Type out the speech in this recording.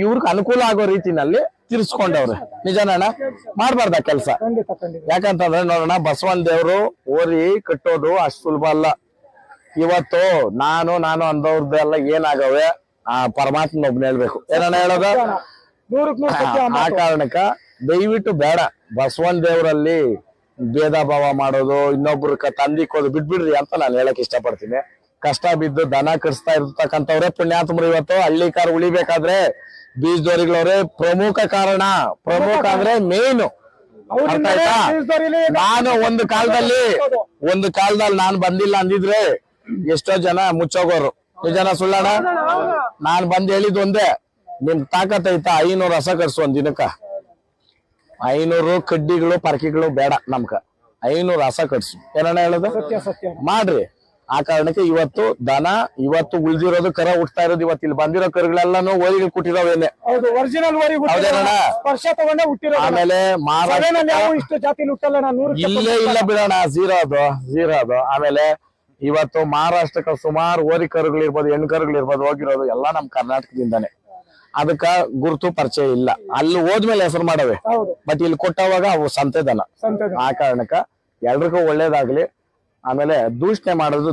ಇವ್ರಿಗೆ ಅನುಕೂಲ ಆಗೋ ರೀತಿನಲ್ಲಿ ತಿರ್ಸ್ಕೊಂಡವ್ರೆ. ನಿಜನಣ್ಣ? ಮಾಡ್ಬಾರ್ದ ಕೆಲಸ? ಯಾಕಂತಂದ್ರೆ ನೋಡೋಣ, ಬಸವಣ್ಣ ದೇವ್ರು ಓರಿ ಕಟ್ಟೋದು ಅಷ್ಟು ಸುಲಭ ಅಲ್ಲ. ಇವತ್ತು ನಾನು ಅಂದವ್ರದ್ದೆಲ್ಲ ಏನಾಗವೆ ಆ ಪರಮಾತ್ಮ ಒಬ್ನ ಹೇಳ್ಬೇಕು. ಏನಣ್ಣ ಹೇಳೋದು? ಆ ಕಾರಣಕ್ಕ ದಯವಿಟ್ಟು ಬೇಡ, ಬಸವಣ್ಣ ದೇವರಲ್ಲಿ ಭೇದ ಭಾವ ಮಾಡೋದು, ಇನ್ನೊಬ್ರು ತಂದಿಕ್ಕೋದು ಬಿಟ್ಬಿಡ್ರಿ ಅಂತ ನಾನು ಹೇಳಕ್ ಇಷ್ಟಪಡ್ತೀನಿ. ಕಷ್ಟ ಬಿದ್ದು ದನ ಕಡಿಸ್ತಾ ಇರ್ತಕ್ಕಂಥವ್ರೆ ಪುಣ್ಯಾತ್ಮರು. ಇವತ್ತು ಹಳ್ಳಿ ಕಾರ್ ಉಳಿಬೇಕಾದ್ರೆ ಬೀಜದೋರಿಗಳವ್ರೆ ಪ್ರಮುಖ ಕಾರಣ. ಪ್ರಮುಖ ಅಂದ್ರೆ ಮೇನ್. ಅರ್ಥ ಆಯ್ತಾ? ನಾನು ಒಂದು ಕಾಲದಲ್ಲಿ ನಾನು ಬಂದಿಲ್ಲ ಅಂದಿದ್ರೆ ಎಷ್ಟೋ ಜನ ಮುಚ್ಚೋಗೋರು. ನಿಜನ ಸುಳ್ಳಣ? ನಾನ್ ಬಂದ್ ಹೇಳಿದ್ ಒಂದೇ, ನಿಮ್ ತಾಕತ್ ಐತಾ 500 ಹಸ ಕಟ್ಸು ಒಂದ್ ದಿನಕ್ಕ. 500 ಕಡ್ಡಿಗಳು ಪರ್ಕಿಗಳು ಬೇಡ ನಮ್ಕ, 500 ಹಸ ಕಟ್ಸು. ಏನಣ್ಣ ಹೇಳೋದು? ಮಾಡ್ರಿ. ಆ ಕಾರಣಕ್ಕೆ ಇವತ್ತು ದನ ಇವತ್ತು ಉಳಿದಿರೋದು ಕರ ಹುಟ್ತಾ ಇರೋದು. ಇವತ್ತು ಇಲ್ಲಿ ಬಂದಿರೋ ಕರುಗಳೆಲ್ಲಾನು ಓರಿಗಳು ಕುಟ್ಟಿರೋವೇನೆ. ಆಮೇಲೆ ಇಲ್ಲೇ ಇಲ್ಲ ಬಿಡೋಣ, ಝೀರೋ ಅದು. ಆಮೇಲೆ ಇವತ್ತು ಮಹಾರಾಷ್ಟ್ರಕ್ಕೆ ಸುಮಾರು ಓರಿ ಕರುಗಳಿರ್ಬೋದು, ಹೆಣ್ಣು ಕರುಗಳಿರ್ಬೋದು ಹೋಗಿರೋದು ಎಲ್ಲ ನಮ್ ಕರ್ನಾಟಕದಿಂದಾನೆ. ಅದಕ್ಕ ಗುರುತು ಪರಿಚಯ ಇಲ್ಲ. ಅಲ್ಲಿ ಹೋದ್ಮೇಲೆ ಹೆಸರು ಮಾಡವೆ, ಬಟ್ ಇಲ್ಲಿ ಕೊಟ್ಟವಾಗ ಅವು ಸಂತೆ ದನ. ಆ ಕಾರಣಕ್ಕ ಎಲ್ರಿಗೂ ಒಳ್ಳೇದಾಗ್ಲಿ. ಆಮೇಲೆ ದೂಷಣೆ ಮಾಡೋದು